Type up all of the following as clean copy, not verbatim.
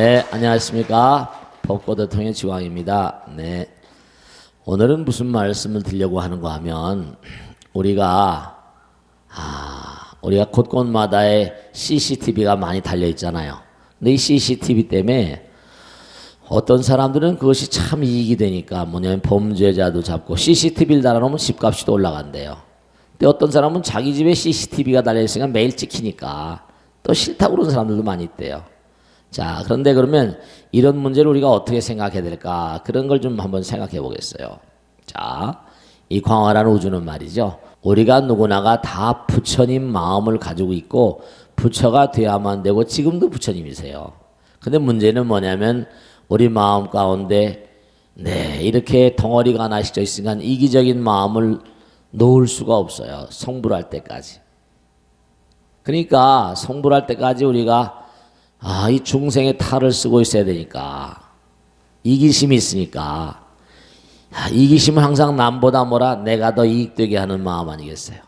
네, 안녕하십니까. 법고대통의 지광입니다. 네, 오늘은 무슨 말씀을 드리려고 하는가 하면 우리가 곳곳마다에 CCTV가 많이 달려 있잖아요. 근데 이 CCTV 때문에 어떤 사람들은 그것이 참 이익이 되니까 뭐냐면 범죄자도 잡고 CCTV를 달아놓으면 집값이 또 올라간대요. 근데 어떤 사람은 자기 집에 CCTV가 달려있으니까 매일 찍히니까 또 싫다고 그러는 사람들도 많이 있대요. 자, 그런데 그러면 이런 문제를 우리가 어떻게 생각해야 될까? 그런 걸 좀 한번 생각해 보겠어요. 자, 이 광활한 우주는 말이죠. 우리가 누구나가 다 부처님 마음을 가지고 있고 부처가 돼야만 되고 지금도 부처님이세요. 근데 문제는 뭐냐면 우리 마음 가운데 이렇게 덩어리가 하나씩 져 있으니까 이기적인 마음을 놓을 수가 없어요. 성불할 때까지. 그러니까 성불할 때까지 우리가 이 중생의 탈을 쓰고 있어야 되니까 이기심이 있으니까 이기심은 항상 남보다 내가 더 이익되게 하는 마음 아니겠어요.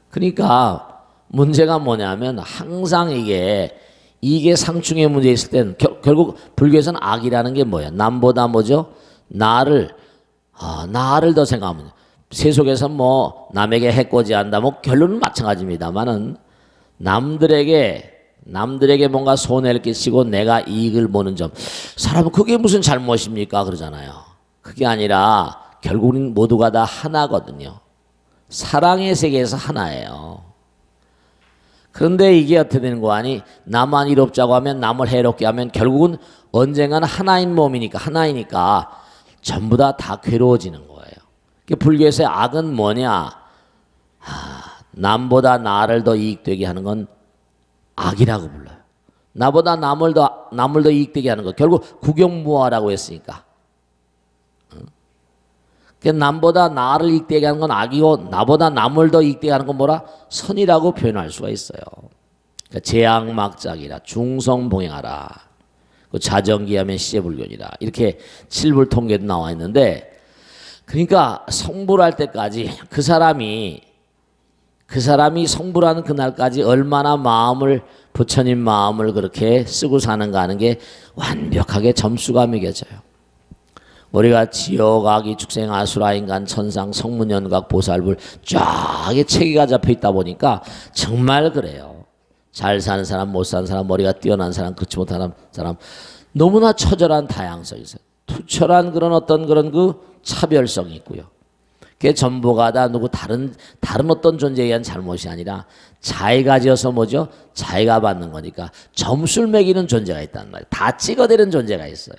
그러니까 문제가 뭐냐면 항상 이게 상충의 문제 있을 땐 결국 불교에서는 악이라는 게 뭐야? 남보다 나를 더 생각하면 세속에서 남에게 해코지한다 결론은 마찬가지입니다만은 남들에게 뭔가 손해를 끼치고 내가 이익을 보는 점, 사람은 그게 무슨 잘못입니까? 그러잖아요. 그게 아니라 결국은 모두가 다 하나거든요. 사랑의 세계에서 하나예요. 그런데 이게 어떻게 되는 거 아니? 나만 이롭자고 하면 남을 해롭게 하면 결국은 언젠가는 하나인 몸이니까 하나이니까 전부 다 괴로워지는 거예요. 불교에서의 악은 뭐냐? 남보다 나를 더 이익되게 하는 건 악이라고 불러요. 나보다 남을 더 이익되게 하는 거 결국 국영무화라고 했으니까. 남보다 나를 이익되게 하는 건 악이고 나보다 남을 더 이익되게 하는 건 뭐라? 선이라고 표현할 수가 있어요. 재앙막작이라 중성봉행하라. 자정기하면 시제불견이라. 이렇게 칠불통계도 나와 있는데 그러니까 성불할 때까지 그 사람이 성불하는 그날까지 얼마나 부처님 마음을 그렇게 쓰고 사는가 하는 게 완벽하게 점수가 매겨져요. 우리가 지옥악이 축생 아수라 인간 천상 성문연각 보살불 쫙 체계가 잡혀 있다 보니까 정말 그래요. 잘 사는 사람 못 사는 사람 머리가 뛰어난 사람 그렇지 못한 사람 너무나 처절한 다양성이 있어요. 투철한 그런 그 차별성이 있고요. 그게 전부가 다 다른 어떤 존재에 의한 잘못이 아니라 자기가 지어서 자기가 받는 거니까 점수를 매기는 존재가 있단 말이에요. 다 찍어대는 존재가 있어요.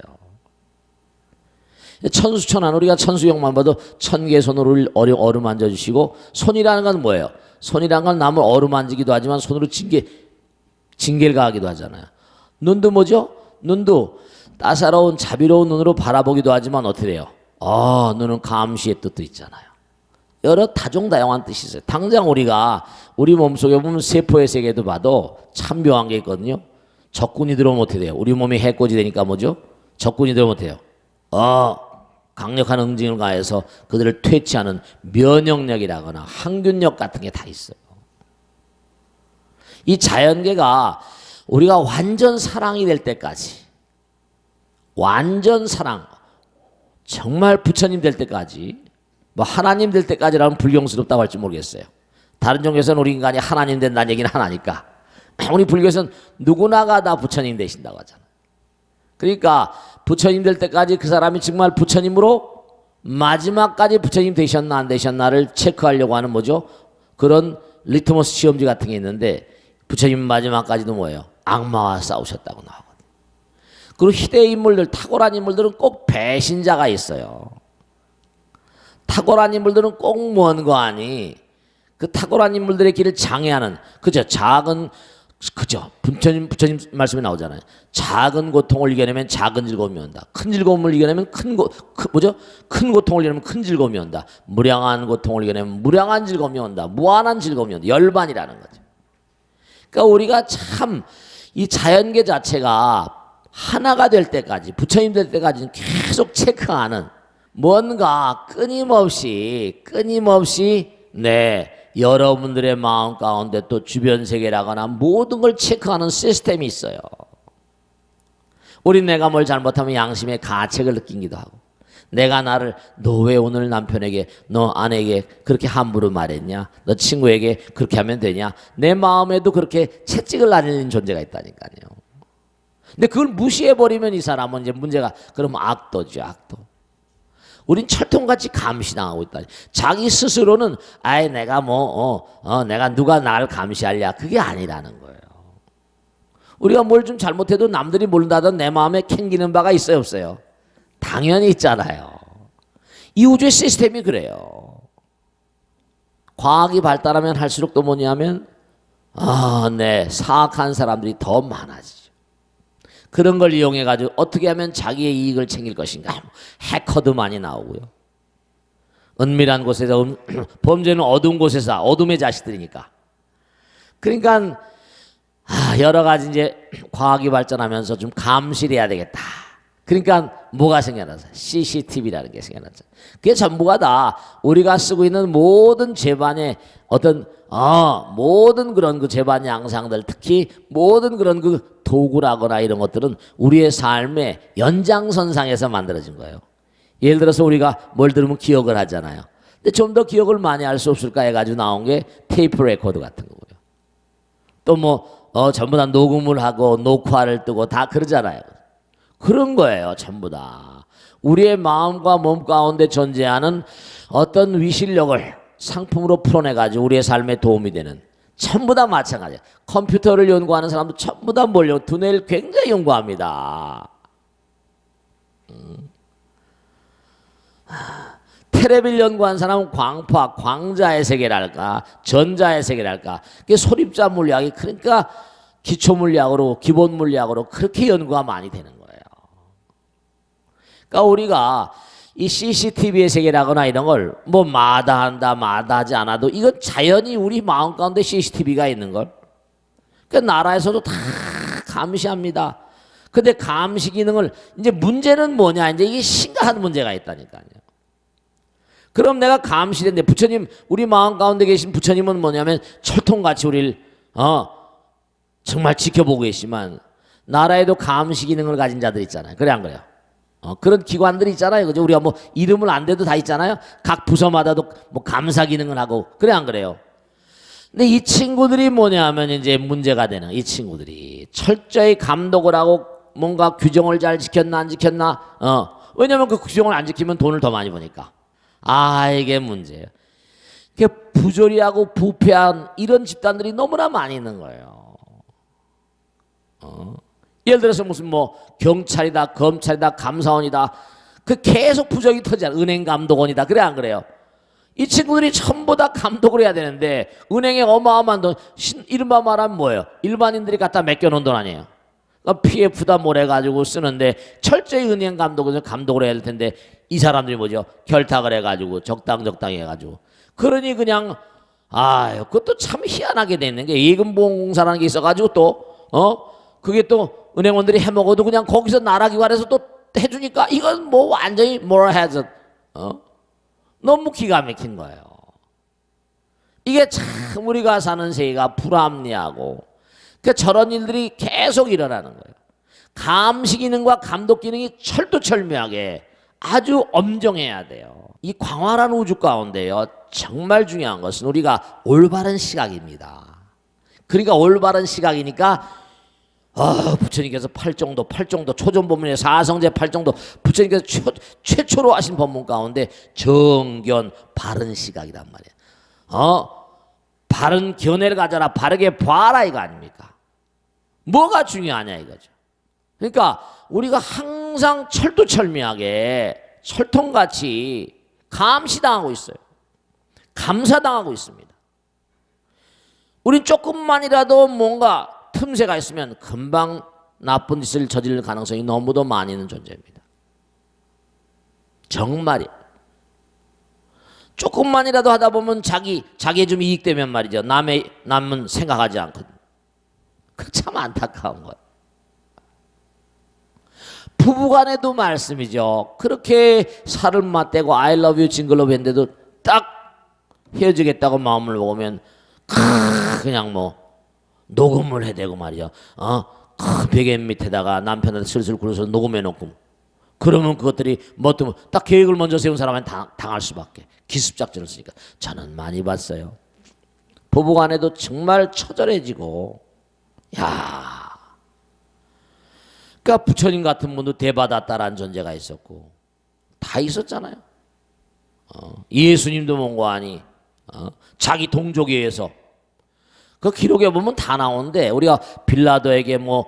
천수천안 우리가 천수형만 봐도 1000개 손으로 어루만져 주시고 손이라는 건 뭐예요? 손이라는 건 남을 어루만지기도 하지만 손으로 징계를 가하기도 하잖아요. 눈도 눈도 따사로운 자비로운 눈으로 바라보기도 하지만 어떻게 돼요? 눈은 감시의 뜻도 있잖아요. 여러 다종다양한 뜻이 있어요. 당장 우리 몸속에 보면 세포의 세계도 봐도 참 묘한 게 있거든요. 적군이 들어오면 어떻게 돼요? 우리 몸이 해코지 되니까 적군이 들어오면 어떻게 돼요? 강력한 응징을 가해서 그들을 퇴치하는 면역력이라거나 항균력 같은 게 다 있어요. 이 자연계가 우리가 완전 사랑이 될 때까지 완전 사랑 정말 부처님 될 때까지 하나님 될 때까지라면 불경스럽다고 할지 모르겠어요. 다른 종교에서는 우리 인간이 하나님 된다는 얘기는 하나니까 우리 불교에서는 누구나가 다 부처님 되신다고 하잖아요. 그러니까 부처님 될 때까지 그 사람이 정말 부처님으로 마지막까지 부처님 되셨나 안 되셨나를 체크하려고 하는 그런 리트머스 시험지 같은 게 있는데 부처님 마지막까지도 악마와 싸우셨다고 나오거든요. 그리고 희대의 인물들 탁월한 인물들은 꼭 배신자가 있어요. 탁월한 인물들은 꼭 뭔가 아니 그 탁월한 인물들의 길을 장애하는 부처님 말씀에 나오잖아요. 작은 고통을 이겨내면 작은 즐거움이 온다. 큰 즐거움을 이겨내면 큰 고통을 이겨내면 큰 즐거움이 온다. 무량한 고통을 이겨내면 무량한 즐거움이 온다. 무한한 즐거움이 온다. 열반이라는 거죠. 그러니까 우리가 참 이 자연계 자체가 하나가 될 때까지 부처님 될 때까지는 계속 체크하는 뭔가 끊임없이 여러분들의 마음 가운데 또 주변 세계라거나 모든 걸 체크하는 시스템이 있어요. 우린 내가 뭘 잘못하면 양심의 가책을 느끼기도 하고, 내가 나를 너 왜 오늘 남편에게, 너 아내에게 그렇게 함부로 말했냐, 너 친구에게 그렇게 하면 되냐, 내 마음에도 그렇게 채찍을 날리는 존재가 있다니까요. 근데 그걸 무시해버리면 이 사람은 이제 문제가, 그럼 악도죠, 악도. 우린 철통같이 감시당하고 있다니. 자기 스스로는 아예 내가 내가 누가 나를 감시하랴, 그게 아니라는 거예요. 우리가 뭘 좀 잘못해도 남들이 모른다던 내 마음에 캥기는 바가 있어요, 없어요? 당연히 있잖아요. 이 우주의 시스템이 그래요. 과학이 발달하면 할수록 또 뭐냐면 네, 사악한 사람들이 더 많아지죠. 그런 걸 이용해 가지고 어떻게 하면 자기의 이익을 챙길 것인가. 해커도 많이 나오고요. 은밀한 곳에서 범죄는 어두운 곳에서, 어둠의 자식들이니까. 그러니까 여러 가지 이제 과학이 발전하면서 좀 감시를 해야 되겠다. 그러니까 뭐가 생겨났어요? CCTV라는 게 생겨났죠. 그게 전부가 다 우리가 쓰고 있는 모든 재반의 어떤 모든 그런 그 재반 양상들, 특히 모든 그런 그 도구라거나 이런 것들은 우리의 삶의 연장선상에서 만들어진 거예요. 예를 들어서 우리가 뭘 들으면 기억을 하잖아요. 근데 좀 더 기억을 많이 할 수 없을까 해가지고 나온 게 테이프 레코더 같은 거고요. 또 뭐 전부 다 녹음을 하고 녹화를 뜨고 다 그러잖아요. 그런 거예요, 전부 다. 우리의 마음과 몸 가운데 존재하는 어떤 위실력을 상품으로 풀어내가지고 우리의 삶에 도움이 되는, 전부 다 마찬가지예요. 컴퓨터를 연구하는 사람도 전부 다 뭘요? 두뇌를 굉장히 연구합니다. 테레비를 연구한 사람은 광파, 광자의 세계랄까, 전자의 세계랄까, 그게 소립자 물리학이, 그러니까 기초 물리학으로, 기본 물리학으로 그렇게 연구가 많이 되는 거예요. 그러니까 우리가 이 CCTV의 세계라거나 이런 걸 뭐 마다한다, 마다하지 않아도 이건 자연히 우리 마음 가운데 CCTV가 있는 걸. 그러니까 나라에서도 다 감시합니다. 근데 감시 기능을, 이제 문제는 뭐냐, 이제 이게 심각한 문제가 있다니까요. 그럼 내가 감시된데, 부처님, 우리 마음 가운데 계신 부처님은 뭐냐면 철통같이 우리를 정말 지켜보고 계시지만, 나라에도 감시 기능을 가진 자들 있잖아요. 그래 안 그래요? 그런 기관들이 있잖아요. 그죠? 우리가 뭐 이름을 안 대도 다 있잖아요. 각 부서마다도 뭐 감사 기능을 하고. 그래 안 그래요? 근데 이 친구들이 뭐냐면 이제 문제가 되는, 이 친구들이 철저히 감독을 하고 뭔가 규정을 잘 지켰나 안 지켰나. 왜냐면 그 규정을 안 지키면 돈을 더 많이 버니까. 이게 문제예요. 부조리하고 부패한 이런 집단들이 너무나 많이 있는 거예요. 예를 들어서 무슨 뭐 경찰이다, 검찰이다, 감사원이다, 그 계속 부정이 터지잖아. 은행감독원이다. 그래 안 그래요? 이 친구들이 전부 다 감독을 해야 되는데, 은행에 어마어마한 돈, 이른바 말하면 뭐예요? 일반인들이 갖다 맡겨놓은 돈 아니에요. 그러니까 PF다 뭘 해가지고 쓰는데, 철저히 은행 감독을 해야 될 텐데, 이 사람들이 뭐죠? 결탁을 해가지고 적당히 해가지고, 그러니 그냥 그것도 참 희한하게 돼 있는 게, 예금보험공사라는 게 있어가지고 또 그게 또 은행원들이 해먹어도 그냥 거기서 나라기관에서 또 해주니까, 이건 뭐 완전히 뭐라 해야지, 너무 기가 막힌 거예요. 이게 참 우리가 사는 세계가 불합리하고, 저런 일들이 계속 일어나는 거예요. 감시 기능과 감독 기능이 철두철미하게 아주 엄정해야 돼요. 이 광활한 우주 가운데요, 정말 중요한 것은 우리가 올바른 시각입니다. 그러니까 올바른 시각이니까 부처님께서 팔정도 초전법문의 사성제 팔정도, 부처님께서 최초로 하신 법문 가운데 정견, 바른 시각이란 말이에요. 바른 견해를 가져라, 바르게 봐라, 이거 아닙니까? 뭐가 중요하냐 이거죠. 그러니까 우리가 항상 철두철미하게 철통같이 감시당하고 있어요. 감사당하고 있습니다. 우린 조금만이라도 뭔가 틈새가 있으면 금방 나쁜 짓을 저지를 가능성이 너무도 많이 있는 존재입니다. 정말이에요. 조금만이라도 하다 보면 자기의 좀 이익되면 말이죠. 남은 생각하지 않거든요. 그 참 안타까운 거예요. 부부간에도 말씀이죠. 그렇게 살을 맞대고 I love you 징글러브 했는데도 딱 헤어지겠다고 마음을 먹으면 그냥 뭐 녹음을 해대고 말이죠. 큰 베개 밑에다가 남편한테 슬슬 굴어서 녹음해 놓고, 그러면 그것들이 뭐 또 딱 계획을 먼저 세운 사람한테 당할 수밖에. 기습작전을 쓰니까. 저는 많이 봤어요. 부부간에도 정말 처절해지고, 야, 그러니까 부처님 같은 분도 대받았다라는 존재가 있었고 다 있었잖아요. 예수님도 뭔고하니 자기 동족에 의해서 그 기록에 보면 다 나오는데, 우리가 빌라도에게 뭐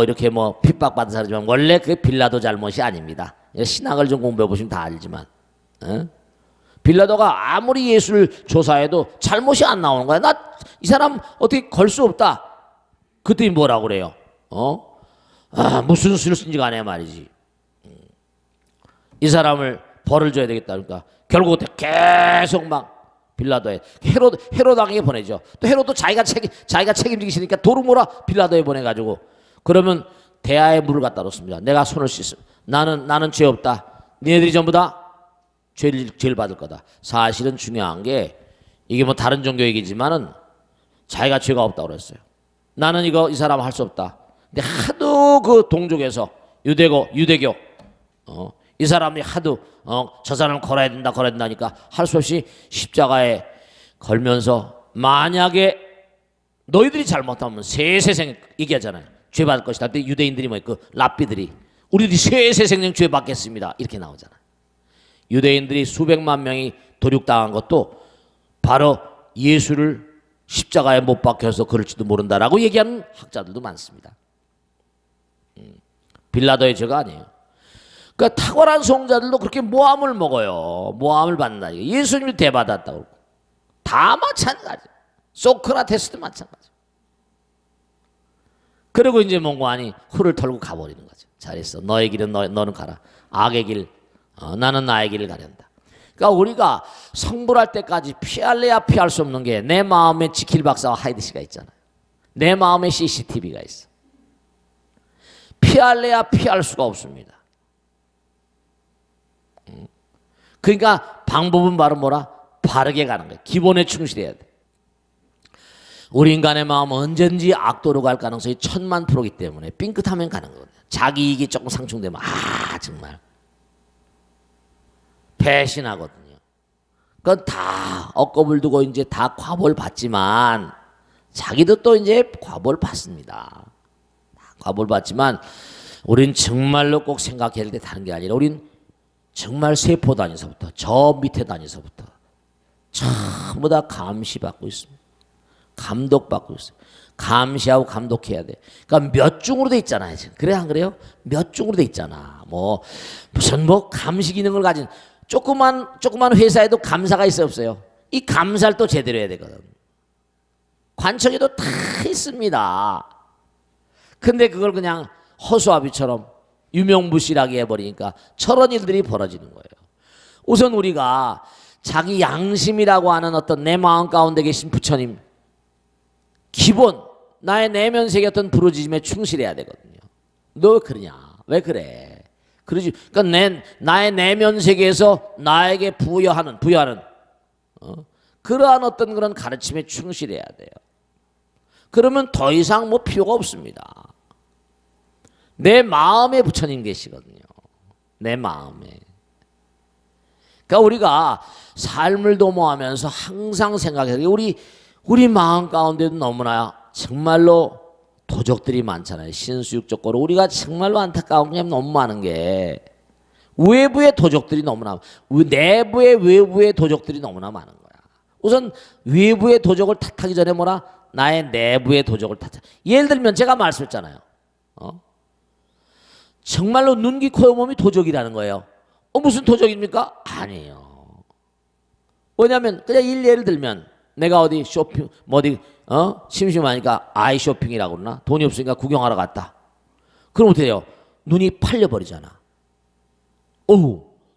이렇게 뭐 핍박받은 사람이지만 원래 그 빌라도 잘못이 아닙니다. 신학을 좀 공부해 보시면 다 알지만, 빌라도가 아무리 예수를 조사해도 잘못이 안 나오는 거야. 나 이 사람 어떻게 걸 수 없다. 그때 뭐라고 그래요? 무슨 수를 쓴지 간에 말이지. 이 사람을 벌을 줘야 되겠다. 그러니까 결국 계속 막 빌라도에 헤로당에게 보내죠. 또 헤로도 자기가 책임지기 싫으니까 도로 몰아 빌라도에 보내가지고, 그러면 대야에 물을 갖다 놓습니다. 내가 손을 씻음. 나는 죄 없다. 니네들이 전부 다 죄를 받을 거다. 사실은 중요한 게, 이게 뭐 다른 종교 얘기지만은 자기가 죄가 없다고 그랬어요. 나는 이 사람 할 수 없다. 근데 하도 그 동족에서 유대교 이 사람이 하도 저 사람을 걸어야 된다 하니까 할 수 없이 십자가에 걸면서, 만약에 너희들이 잘못하면 세세생 얘기하잖아요. 죄 받을 것이다. 그때 유대인들이 그 랍비들이 우리들이 세세생령 죄 받겠습니다. 이렇게 나오잖아요. 유대인들이 수백만 명이 도륙당한 것도 바로 예수를 십자가에 못 박혀서 그럴지도 모른다라고 얘기하는 학자들도 많습니다. 빌라도의 죄가 아니에요. 그러니까 탁월한 성자들도 그렇게 모함을 먹어요. 모함을 받는다. 예수님이 대받았다고. 다 마찬가지. 소크라테스도 마찬가지. 그리고 이제 뭔가 아니 훌을 털고 가버리는 거죠. 잘했어. 너의 길은 너는 가라. 악의 길, 나는 나의 길을 가련다. 그러니까 우리가 성불할 때까지 피할래야 피할 수 없는 게, 내 마음에 지킬 박사와 하이드시가 있잖아요. 내 마음에 CCTV가 있어. 피할래야 피할 수가 없습니다. 그러니까 방법은 바로 뭐라? 바르게 가는 거예요. 기본에 충실해야 돼. 우리 인간의 마음은 언제든지 악도로 갈 가능성이 1000만%이기 때문에 삥끗하면 가는 거거든요. 자기 이익이 조금 상충되면 정말 배신하거든요. 그건 다 억겁을 두고 이제 다 과보를 받지만, 자기도 또 이제 과보를 받습니다. 과보를 받지만, 우린 정말로 꼭 생각해야 될 때 다른 게 아니라, 우린 정말 세포 단위서부터 저 밑에 단위서부터 전부 다 감시받고 있습니다. 감독받고 있어요. 감시하고 감독해야 돼. 그러니까 몇 중으로 돼 있잖아요. 지금. 그래 안 그래요? 몇 중으로 돼 있잖아. 무슨 감시 기능을 가진 조그만 회사에도 감사가 있어요, 없어요? 이 감사를 또 제대로 해야 되거든. 관청에도 다 있습니다. 근데 그걸 그냥 허수아비처럼 유명무실하게 해버리니까 저런 일들이 벌어지는 거예요. 우선 우리가 자기 양심이라고 하는 어떤 내 마음 가운데 계신 부처님, 기본 나의 내면 세계 어떤 부르짖음에 충실해야 되거든요. 너 왜 그러냐? 왜 그래? 그러지. 그러니까 나의 내면 세계에서 나에게 부여하는 그러한 어떤 그런 가르침에 충실해야 돼요. 그러면 더 이상 필요가 없습니다. 내 마음에 부처님 계시거든요. 내 마음에. 그러니까 우리가 삶을 도모하면서 항상 생각해야 돼요. 우리 마음 가운데도 너무나 정말로 도적들이 많잖아요. 신수육적으로 우리가 정말로 안타까운 게 너무 많은 게, 외부의 도적들이 너무나, 외부의 도적들이 너무나 많은 거야. 우선 외부의 도적을 탓하기 전에 나의 내부의 도적을 탓하. 예를 들면 제가 말씀했잖아요. 정말로 눈, 귀, 코, 몸이 도적이라는 거예요. 무슨 도적입니까? 아니에요. 왜냐하면 그냥 예를 들면 내가 어디 쇼핑 심심하니까 아이 쇼핑이라고 그러나, 돈이 없으니까 구경하러 갔다. 그럼 어떻게 돼요? 눈이 팔려버리잖아.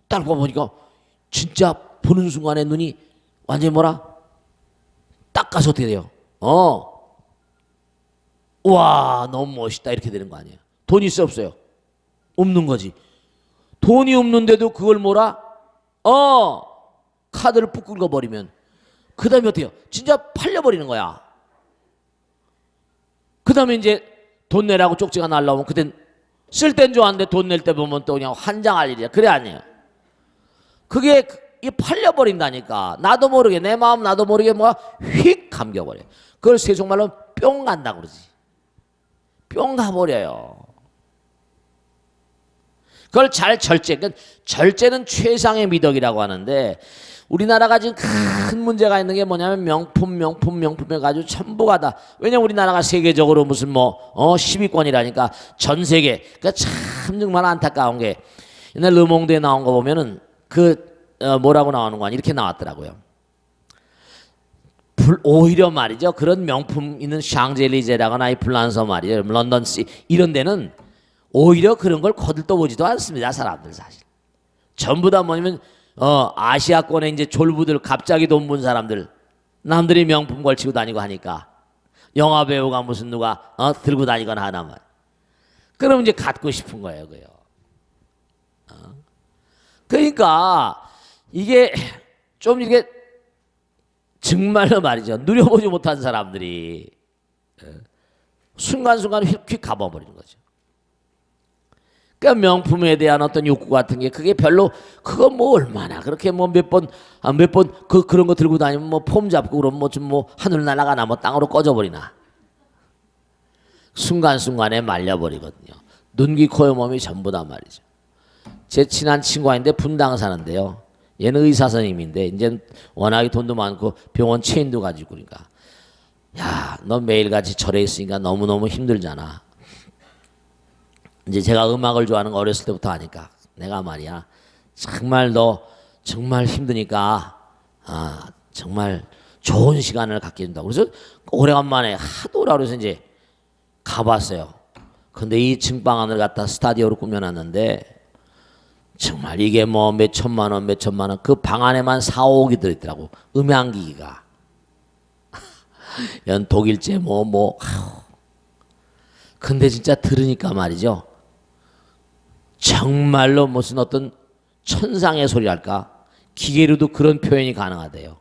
딱 보니까 진짜 보는 순간에 눈이 완전히 딱 가서 어떻게 돼요? 와, 너무 멋있다 이렇게 되는 거 아니에요? 돈이 있어 없어요? 없는 거지. 돈이 없는데도 그걸 카드를 푹 긁어버리면 그 다음에 어때요? 진짜 팔려버리는 거야. 그 다음에 이제 돈 내라고 쪽지가 날라오면 그땐 쓸 땐 좋았는데 돈 낼 때 보면 또 그냥 환장할 일이야. 그래 아니에요? 그게 팔려버린다니까. 나도 모르게 내 마음 나도 모르게 뭐가 휙 감겨버려. 그걸 세속말로 뿅 간다고 그러지. 뿅 가버려요. 그걸 잘 절제. 그러니까 절제는 최상의 미덕이라고 하는데 우리나라가 지금 큰 문제가 있는 게 뭐냐면 명품에 가지고 전부가 다. 왜냐면 우리나라가 세계적으로 무슨 10위권이라니까 전 세계. 그러니까 참 정말 안타까운 게 옛날 르몽드에 나온 거 보면은 뭐라고 나오는 거 아니 이렇게 나왔더라고요. 오히려 말이죠. 그런 명품 있는 샹젤리제라거나 이 불란서 말이죠. 런던시 이런 데는 오히려 그런 걸 거들떠보지도 않습니다. 사람들 사실. 전부 다 뭐냐면 아시아권에 이제 졸부들 갑자기 돈 번 사람들 남들이 명품 걸치고 다니고 하니까 영화 배우가 무슨 누가 들고 다니거나 하나 말. 그럼 이제 갖고 싶은 거예요, 그요. 그러니까 이게 좀 이게 정말로 말이죠. 누려보지 못한 사람들이 순간순간 휙휙 가버리는 거죠. 그러니까 명품에 대한 어떤 욕구 같은 게 그게 별로 그거 뭐 얼마나 그렇게 뭐 몇 번 그런 거 들고 다니면 뭐 폼 잡고 그러면 뭐 좀 뭐 하늘 날아가나 뭐 땅으로 꺼져버리나. 순간순간에 말려버리거든요. 눈, 귀, 코, 몸이 전부 다 말이죠. 제 친한 친구가 있는데 분당 사는데요. 얘는 의사 선생님인데 이제 워낙에 돈도 많고 병원 체인도 가지고 그러니까 야, 너 매일같이 절에 있으니까 너무너무 힘들잖아. 이제 제가 음악을 좋아하는 거 어렸을 때부터 하니까 내가 말이야 정말 너 정말 힘드니까 정말 좋은 시간을 갖게 된다고. 그래서 오래간만에 하도 오라 그래서 이제 가봤어요. 근데 이 층방 안을 갖다 스타디오로 꾸며놨는데 정말 이게 뭐 몇 천만 원 그 방 안에만 4, 5억이 들어있더라고. 음향기기가 연 독일제 근데 진짜 들으니까 말이죠. 정말로 무슨 어떤 천상의 소리랄까 기계로도 그런 표현이 가능하대요.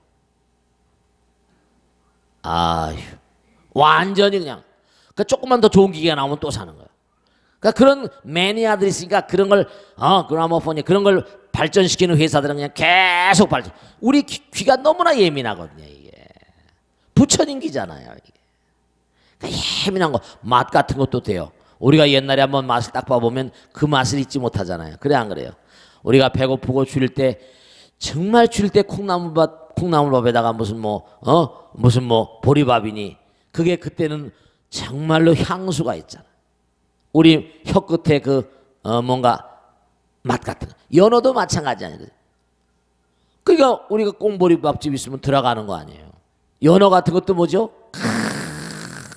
아휴 완전히 그냥 그러니까 조금만 더 좋은 기계가 나오면 또 사는 거야. 그러니까 그런 매니아들이 있으니까 그런 걸 그라모폰이 그런 걸 발전시키는 회사들은 그냥 계속 발전. 우리 귀가 너무나 예민하거든요. 이게 부처님 귀잖아요. 이게 그러니까 예민한 거 맛 같은 것도 돼요. 우리가 옛날에 한번 맛을 딱 봐보면 그 맛을 잊지 못하잖아요. 그래 안 그래요? 우리가 배고프고 줄일 때 정말 줄일 때 콩나물밥에다가 무슨 보리밥이니 그게 그때는 정말로 향수가 있잖아. 우리 혀 끝에 뭔가 맛 같은 거. 연어도 마찬가지 아니에요. 그러니까 우리가 꽁보리밥집 있으면 들어가는 거 아니에요. 연어 같은 것도 뭐죠?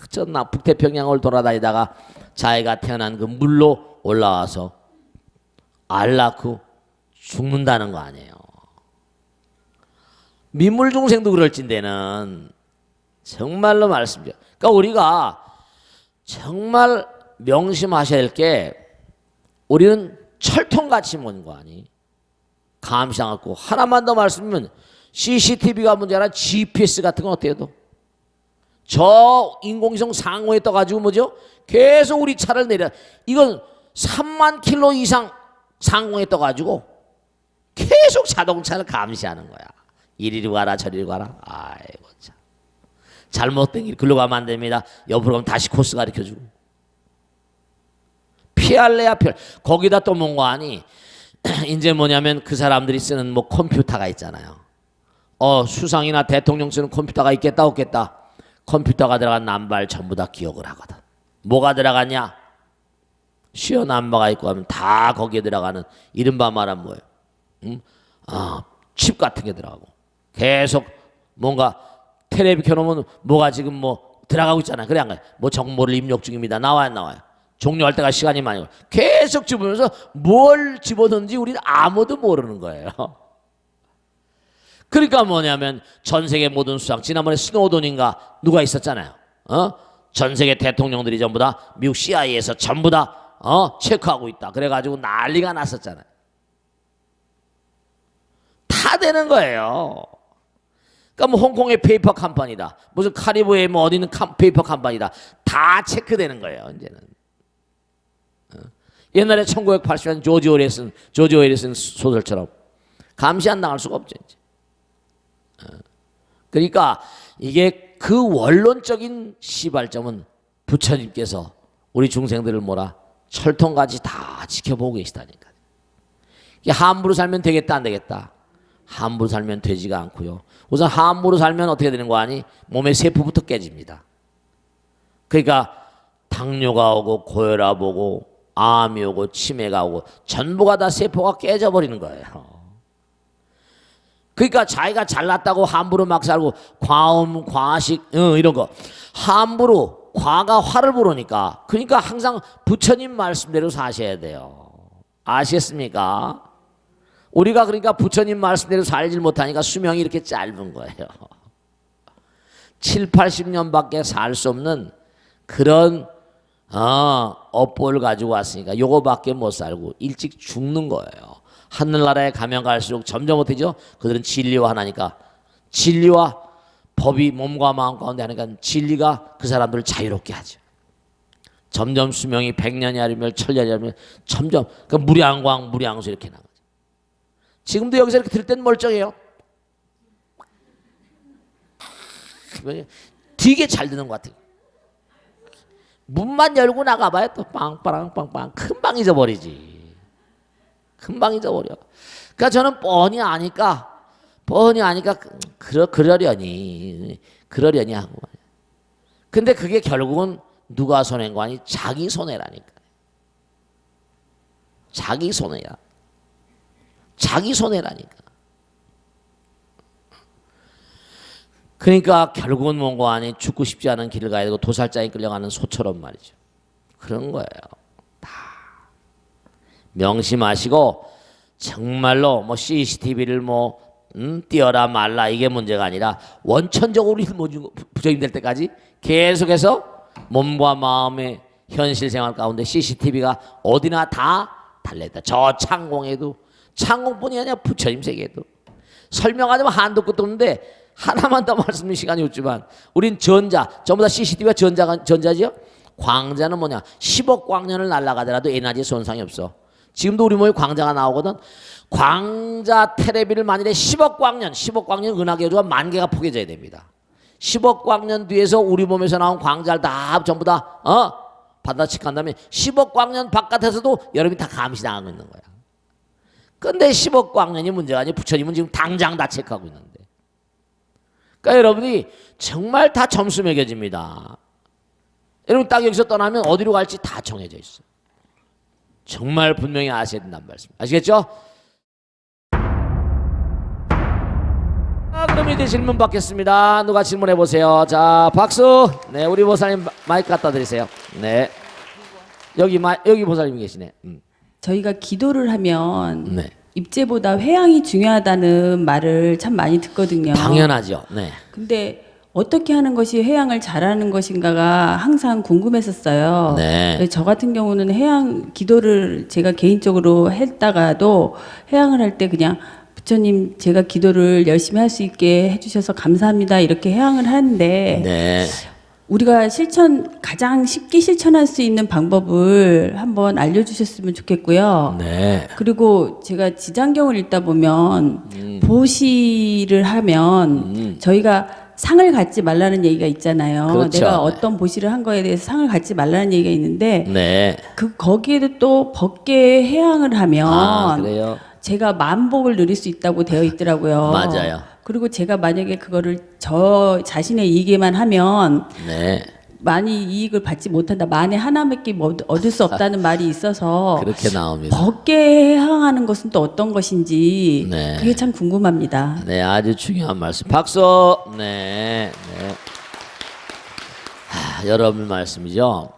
저 북태평양을 돌아다니다가 자기가 태어난 그 물로 올라와서 알 낳고 죽는다는 거 아니에요. 민물중생도 그럴진대는 정말로 말씀드려요. 그러니까 우리가 정말 명심하셔야 할 게 우리는 철통같이 먹는 거 아니? 감시하고 하나만 더 말씀드리면 CCTV가 문제라 GPS 같은 건 어때요? 저 인공위성 상호에 떠가지고 뭐죠? 계속 우리 차를 내려. 이건 3만 킬로 이상 상공에 떠가지고 계속 자동차를 감시하는 거야. 이리로 가라 저리로 가라. 아이고 참. 잘못된 길 글로 가면 안 됩니다. 옆으로 가면 다시 코스 가르쳐주고. 피할래야 피할. 거기다 또 뭔가 아니. 이제 뭐냐면 그 사람들이 쓰는 뭐 컴퓨터가 있잖아요. 수상이나 대통령 쓰는 컴퓨터가 있겠다 없겠다. 컴퓨터가 들어간 남발 전부 다 기억을 하거든. 뭐가 들어가냐? 시어 남바가 있고 하면 다 거기에 들어가는 이른바 말하면 뭐예요? 칩 같은 게 들어가고 계속 뭔가 텔레비 켜놓으면 뭐가 지금 뭐 들어가고 있잖아요. 그래 안 가요? 뭐 정보를 입력 중입니다. 나와요. 종료할 때가 시간이 많이 걸려. 계속 집으면서 뭘 집어넣는지 우리는 아무도 모르는 거예요. 그러니까 뭐냐면 전 세계 모든 수상 지난번에 스노우돈인가 누가 있었잖아요. 전 세계 대통령들이 전부 다 미국 CIA에서 전부 다 체크하고 있다. 그래가지고 난리가 났었잖아요. 다 되는 거예요. 그러니까 뭐 홍콩의 페이퍼 컴퍼니다, 무슨 카리브해의 뭐 어디 있는 페이퍼 컴퍼니다, 다 체크되는 거예요 이제는. 옛날에 1980년 조지 오웰슨 소설처럼 감시 안 당할 수가 없죠 이제. 그러니까 이게 그 원론적인 시발점은 부처님께서 우리 중생들을 뭐라 철통같이 다 지켜보고 계시다니까. 이게 함부로 살면 되겠다 안 되겠다? 함부로 살면 되지가 않고요. 우선 함부로 살면 어떻게 되는 거 아니? 몸의 세포부터 깨집니다. 그러니까 당뇨가 오고 고혈압 오고 암이 오고 치매가 오고 전부가 다 세포가 깨져버리는 거예요. 그러니까 자기가 잘났다고 함부로 막 살고 과음, 과식 이런 거 함부로 과가 화를 부르니까, 그러니까 항상 부처님 말씀대로 사셔야 돼요. 아시겠습니까? 우리가 그러니까 부처님 말씀대로 살질 못하니까 수명이 이렇게 짧은 거예요. 7, 80년밖에 살 수 없는 그런 업보를 가지고 왔으니까 요거밖에 못 살고 일찍 죽는 거예요. 하늘나라에 가면 갈수록 점점 어때죠? 그들은 진리와 하나니까, 진리와 법이 몸과 마음 가운데 하니까 진리가 그 사람들을 자유롭게 하죠. 점점 수명이 100년이 아니면 1000년이 아니면 점점 그 무량광 무량수 이렇게 나가죠. 지금도 여기서 이렇게 들을 땐 멀쩡해요. 되게 잘 드는 것 같아요. 문만 열고 나가봐요. 또 빵빵빵빵 금방 잊어버리지. 금방 잊어버려. 그러니까 저는 뻔히 아니까 그러려니 하고. 근데 그게 결국은 누가 손해인 거 아니? 자기 손해라니까. 자기 손해야. 자기 손해라니까. 그러니까 결국은 뭔가 아니? 죽고 싶지 않은 길을 가야 되고 도살장에 끌려가는 소처럼 말이죠. 그런 거예요. 다 명심하시고, 정말로 뭐 CCTV를 뭐 띄어라 말라 이게 문제가 아니라 원천적으로 부처님 될 때까지 계속해서 몸과 마음의 현실 생활 가운데 CCTV가 어디나 다 달려있다. 저 창공에도, 창공뿐이 아니라 부처님 세계에도 설명하자면 한도 끝도 없는데 하나만 더 말씀드릴 시간이 없지만, 우린 전자, 전부 다 CCTV가 전자죠. 광자는 뭐냐? 10억 광년을 날아가더라도 에너지 손상이 없어. 지금도 우리 몸에 광자가 나오거든. 광자 테레비를 만일에 10억 광년 은하계 우주가 만 개가 포개져야 됩니다. 10억 광년 뒤에서 우리 몸에서 나온 광자를 다 전부 다 받아치한 다음에 10억 광년 바깥에서도 여러분이 다 감시당하고 있는 거야. 근데 10억 광년이 문제가 아니고 부처님은 지금 당장 다 체크하고 있는데. 그러니까 여러분이 정말 다 점수 매겨집니다. 여러분 딱 여기서 떠나면 어디로 갈지 다 정해져 있어. 정말 분명히 아셔야 된다는 말씀. 아시겠죠? 그럼 이제 질문 받겠습니다. 누가 질문해 보세요. 자, 박수. 네, 우리 보살님 마이크 갖다 드리세요. 네, 여기 보살님이 계시네. 저희가 기도를 하면 네. 입제보다 회양이 중요하다는 말을 참 많이 듣거든요. 당연하죠. 네. 근데 어떻게 하는 것이 회양을 잘하는 것인가가 항상 궁금했었어요. 네. 저 같은 경우는 회양 기도를 제가 개인적으로 했다가도 회양을 할 때 그냥 부처님 제가 기도를 열심히 할 수 있게 해주셔서 감사합니다 이렇게 회양을 하는데, 네. 우리가 가장 쉽게 실천할 수 있는 방법을 한번 알려주셨으면 좋겠고요. 네. 그리고 제가 지장경을 읽다 보면 보시를 하면 저희가 상을 갖지 말라는 얘기가 있잖아요. 그렇죠. 내가 어떤 보시를 한 거에 대해서 상을 갖지 말라는 얘기가 있는데, 네. 거기에도 또 법계 회양을 하면 그래요? 제가 만복을 누릴 수 있다고 되어 있더라고요. 맞아요. 그리고 제가 만약에 그거를 저 자신의 이익에만 하면 네. 많이 이익을 받지 못한다. 만에 하나밖에 얻을 수 없다는 말이 있어서 그렇게 나옵니다. 법계에 해당하는 것은 또 어떤 것인지 네. 그게 참 궁금합니다. 네, 아주 중요한 말씀. 박수. 네. 네. 여러분 말씀이죠.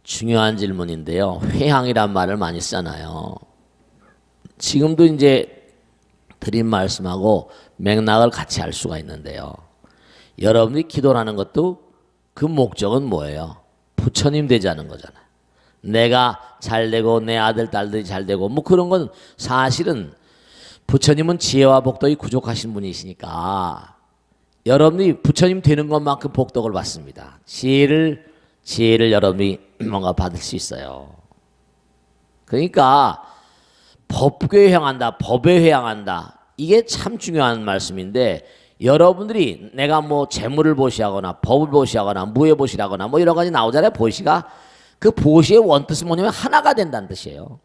중요한 질문인데요. 회향이란 말을 많이 쓰잖아요. 지금도 이제 드린 말씀하고 맥락을 같이 할 수가 있는데요. 여러분이 기도하는 것도 그 목적은 뭐예요? 부처님 되자는 거잖아요. 내가 잘 되고 내 아들 딸들이 잘 되고 뭐 그런 건 사실은 부처님은 지혜와 복덕이 부족하신 분이시니까 여러분이 부처님 되는 것만큼 복덕을 받습니다. 지혜를 여러분이 뭔가 받을 수 있어요. 그러니까 법궤에 향한다, 법에 향한다. 이게 참 중요한 말씀인데 여러분들이 내가 뭐 재물을 보시하거나 법을 보시하거나 무예 보시라거나 뭐 여러 가지 나오잖아요. 보시가 그 보시의 원뜻은 뭐냐면 하나가 된다는 뜻이에요.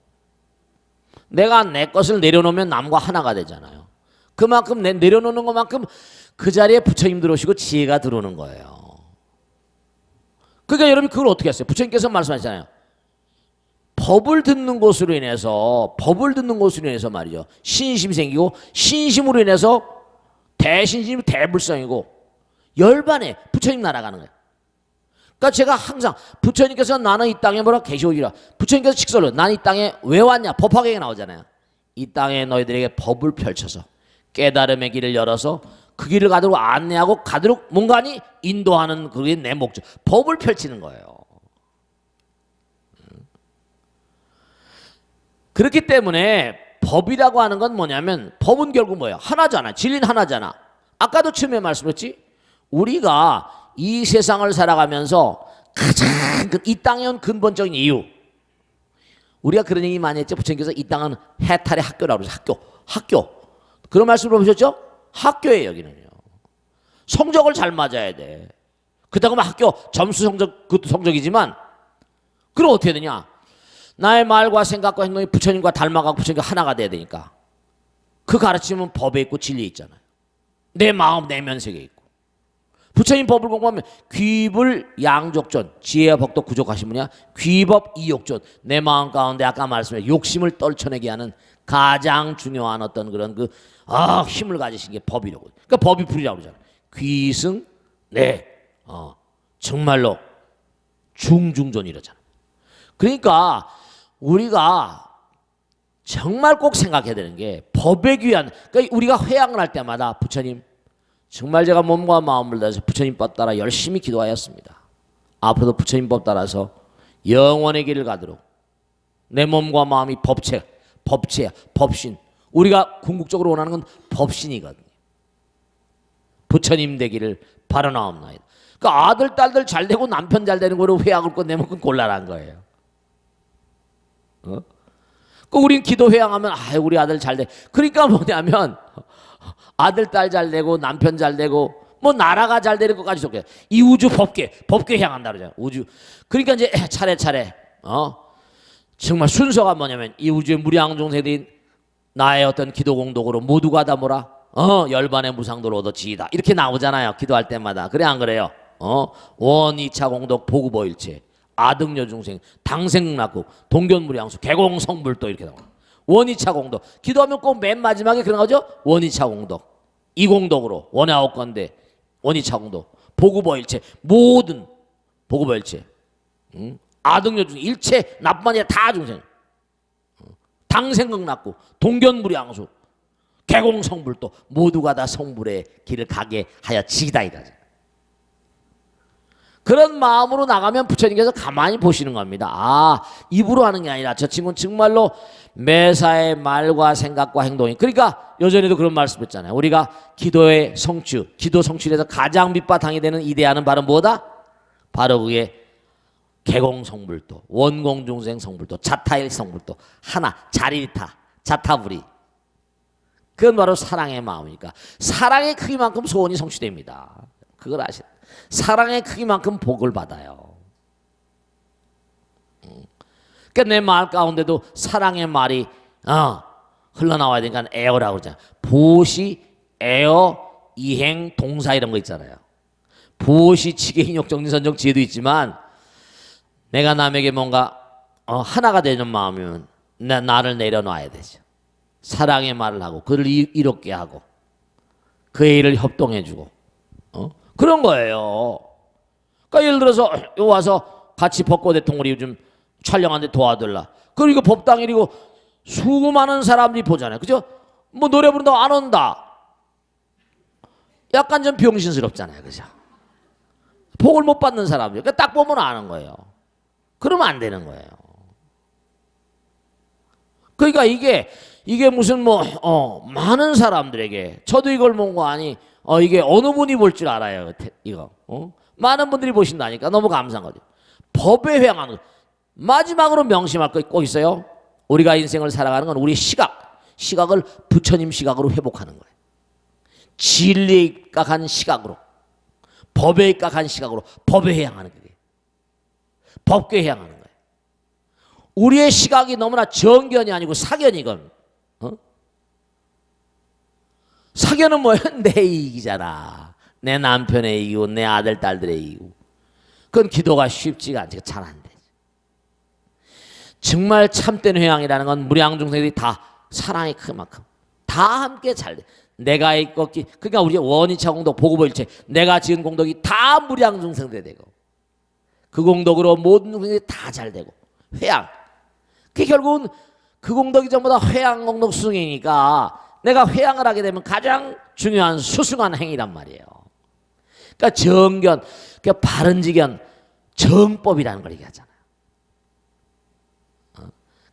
내가 내 것을 내려놓으면 남과 하나가 되잖아요. 그만큼 내려놓는 것만큼 그 자리에 부처님 들어오시고 지혜가 들어오는 거예요. 그러니까 여러분이 그걸 어떻게 했어요? 부처님께서 말씀하셨잖아요. 법을 듣는 것으로 인해서 말이죠. 신심이 생기고 신심으로 인해서 대신심이 대불성이고 열반에 부처님 날아가는 거예요. 그러니까 제가 항상 부처님께서 나는 이 땅에 뭐라 계시오리라. 부처님께서 직설로 나는 이 땅에 왜 왔냐? 법화경에 나오잖아요. 이 땅에 너희들에게 법을 펼쳐서 깨달음의 길을 열어서 그 길을 가도록 안내하고 가도록 뭔가니 인도하는 그게 내 목적. 법을 펼치는 거예요. 그렇기 때문에 법이라고 하는 건 뭐냐면 법은 결국 뭐예요? 하나잖아. 진리는 하나잖아. 아까도 처음에 말씀했지? 우리가 이 세상을 살아가면서 가장 이 땅에 온 근본적인 이유, 우리가 그런 얘기 많이 했죠. 부처님께서 이 땅은 해탈의 학교라고 그러죠. 학교. 그런 말씀을 보셨죠? 학교예요. 여기는요. 성적을 잘 맞아야 돼. 그렇다고 하면 학교 점수 성적 그것도 성적이지만 그럼 어떻게 되냐? 나의 말과 생각과 행동이 부처님과 닮아가고 부처님과 하나가 돼야 되니까 그 가르침은 법에 있고 진리에 있잖아요. 내 마음 내면세계에 있고 부처님 법을 공부하면 귀불 양족존 지혜와 복도 구족하신 분이야. 귀법 이욕존 내 마음 가운데 아까 말씀해 욕심을 떨쳐내게 하는 가장 중요한 어떤 그런 힘을 가지신 게 법이라고. 그러니까 법이 불이라고 그러잖아요. 귀승 정말로 중중존 이러잖아요. 그러니까 우리가 정말 꼭 생각해야 되는 게 법에 귀한, 그러니까 우리가 회양을 할 때마다 부처님 정말 제가 몸과 마음을 다해서 부처님 법 따라 열심히 기도하였습니다. 앞으로도 부처님 법 따라서 영원의 길을 가도록 내 몸과 마음이 법신. 우리가 궁극적으로 원하는 건 법신이거든요. 부처님 되기를 바라나옵나이다. 그러니까 아들, 딸들 잘 되고 남편 잘 되는 거로 회양을 건 내면 그건 곤란한 거예요. 그 우린 기도 회양하면 우리 아들 잘 돼. 그러니까 뭐냐면 아들, 딸 잘 되고 남편 잘 되고 뭐 나라가 잘 되는 것까지 좋게 이 우주 법계 향한다 그러잖아요. 우주. 그러니까 이제 차례차례 정말 순서가 뭐냐면 이 우주의 무량종세들이 나의 어떤 기도 공덕으로 모두가 다 뭐라 열반의 무상도를 얻어지이다 이렇게 나오잖아요. 기도할 때마다. 그래 안 그래요? 원이차 공덕 보구보일체 아등여 중생 당생락국 동견무량수 개공성불도 이렇게 나와요. 원이차 공덕 기도하면 꼭 맨 마지막에 그런 거죠. 원이차 공덕 이 공덕으로 원아홉 건데 원이차 공덕 보구보일체 모든 보구보일체 아등여 중생 일체 나뿐만 아니라 다 중생 당생극락국 동견무량수 개공성불도 모두가 다 성불의 길을 가게 하여지이다 이거죠. 그런 마음으로 나가면 부처님께서 가만히 보시는 겁니다. 입으로 하는 게 아니라 저 친구는 정말로 매사의 말과 생각과 행동이. 그러니까 여전히도 그런 말씀했잖아요. 우리가 기도의 성취, 기도 성취에서 가장 밑바탕이 되는 이데아는 바로 뭐다? 바로 그게 개공성불도, 원공중생 성불도, 자타일 성불도, 하나, 자리타, 자타불이. 그건 바로 사랑의 마음이니까 사랑의 크기만큼 소원이 성취됩니다. 그걸 아시죠? 사랑의 크기만큼 복을 받아요. 그러니까 내 말 가운데도 사랑의 말이 흘러나와야 되니까 에어라고 그러잖아요. 보시, 에어, 이행, 동사 이런 거 있잖아요. 보시, 지계, 인욕, 정진, 선정, 지혜도 있지만 내가 남에게 뭔가 하나가 되는 마음이면 나를 내려놔야 되죠. 사랑의 말을 하고 그를 이롭게 하고 그의 일을 협동해주고 그런 거예요. 그러니까 예를 들어서 와서 같이 벚꽃 대통령이 요즘 촬영하는데 도와달라. 그리고 법당일이고 수많은 사람들이 보잖아요. 그죠? 뭐 노래 부른다고 안 온다. 약간 좀 병신스럽잖아요. 그죠? 복을 못 받는 사람들. 그러니까 딱 보면 아는 거예요. 그러면 안 되는 거예요. 그러니까 이게 무슨 많은 사람들에게 저도 이걸 뭔가 아니 이게 어느 분이 볼 줄 알아요. 이거. 많은 분들이 보신다니까 너무 감사한 거죠. 법에 회항하는 거. 마지막으로 명심할 거 꼭 있어요. 우리가 인생을 살아가는 건 우리 시각을 부처님 시각으로 회복하는 거예요. 진리에 입각한 시각으로, 법에 입각한 시각으로 법에 회항하는 거예요. 법궤에 회항하는 거예요. 우리의 시각이 너무나 정견이 아니고 사견이건. 사견은 뭐예요? 내 이익이잖아. 내 남편의 이익이고 내 아들 딸들의 이익이고. 그건 기도가 쉽지가 않지. 잘 안 되지. 정말 참된 회양이라는 건 무량중생들이 다 사랑이 그만큼 다 함께 잘 돼. 내가 있고 그러니까 우리 원이차 공덕 보고보일체 내가 지은 공덕이 다 무량중생들이 되고 그 공덕으로 모든 중생들이 다 잘 되고 회양. 그게 결국은 그 공덕이 전부 다 회양 공덕 수승이니까 내가 회양을 하게 되면 가장 중요한 수승한 행위란 말이에요. 그러니까 정견, 그러니까 바른지견, 정법이라는 걸 얘기하잖아요.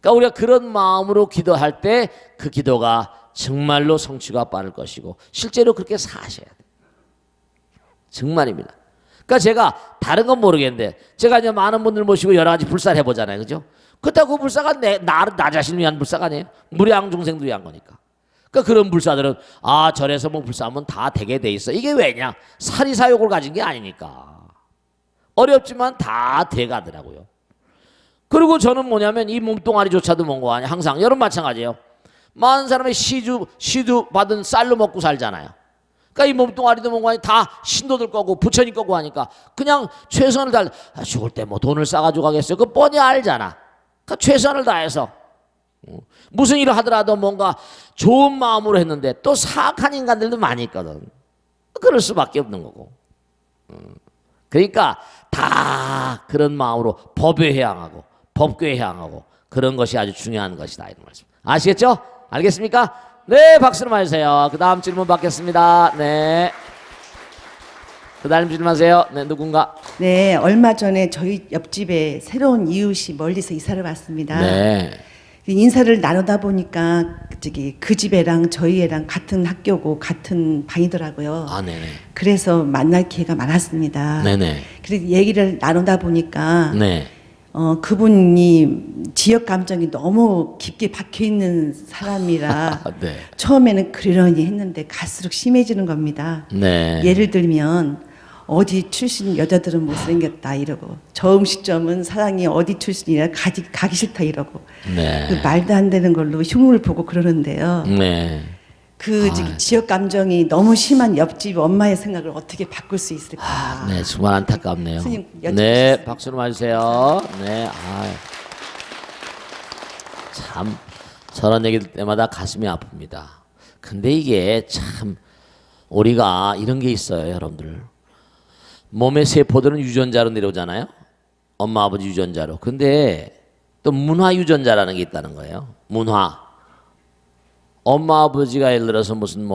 그러니까 우리가 그런 마음으로 기도할 때 그 기도가 정말로 성취가 빠를 것이고 실제로 그렇게 사셔야 돼요. 정말입니다. 그러니까 제가 다른 건 모르겠는데 제가 이제 많은 분들 모시고 여러 가지 불사를 해보잖아요. 그죠? 그렇다고 그 불사가 나 자신을 위한 불사가 아니에요. 무량중생들 위한 거니까. 그러니까 그런 불사들은 절에서 뭐 불사하면 다 되게 돼 있어. 이게 왜냐? 사리사욕을 가진 게 아니니까. 어렵지만 다 돼가더라고요. 그리고 저는 뭐냐면 이 몸뚱아리조차도 뭔 거 아니야. 항상 여러분 마찬가지예요. 많은 사람이 시주 받은 쌀로 먹고 살잖아요. 그러니까 이 몸뚱아리도 뭔가 아니 다 신도들 거고 부처님 거고 하니까 그냥 최선을 다해. 죽을 때 뭐 돈을 싸가지고 가겠어요. 그거 뻔히 알잖아. 그러니까 최선을 다해서 무슨 일을 하더라도 뭔가 좋은 마음으로 했는데 또 사악한 인간들도 많이 있거든. 그럴 수밖에 없는 거고. 그러니까 다 그런 마음으로 법에 회항하고 법궤에 회항하고 그런 것이 아주 중요한 것이다 이런 말씀. 아시겠죠? 알겠습니까? 네, 박수로 맞으세요. 그 다음 질문 받겠습니다. 네. 그 다음 질문하세요. 네, 누군가? 네, 얼마 전에 저희 옆집에 새로운 이웃이 멀리서 이사를 왔습니다. 네. 인사를 나누다 보니까 그 집 애랑 저희 애랑 같은 학교고 같은 반이더라고요. 네네. 그래서 만날 기회가 많았습니다. 네네. 그래서 얘기를 나누다 보니까 네. 그분이 지역 감정이 너무 깊게 박혀 있는 사람이라 네. 처음에는 그러려니 했는데 갈수록 심해지는 겁니다. 네. 예를 들면 어디 출신 여자들은 못생겼다 이러고 저 음식점은 사장이 어디 출신이라 가기 싫다 이러고 네. 그 말도 안 되는 걸로 흉을 보고 그러는데요. 네. 지역 감정이 너무 심한 옆집 엄마의 생각을 어떻게 바꿀 수 있을까? 네, 정말 안타깝네요. 스님 네, 여쭤보셨어요. 박수로 맞으세요. 네, 참 저런 얘기 들 때마다 가슴이 아픕니다. 근데 이게 참 우리가 이런 게 있어요, 여러분들. 몸의 세포들은 유전자로 내려오잖아요. 엄마 아버지 유전자로. 근데 또 문화 유전자라는 게 있다는 거예요. 문화. 엄마 아버지가 예를 들어서 무슨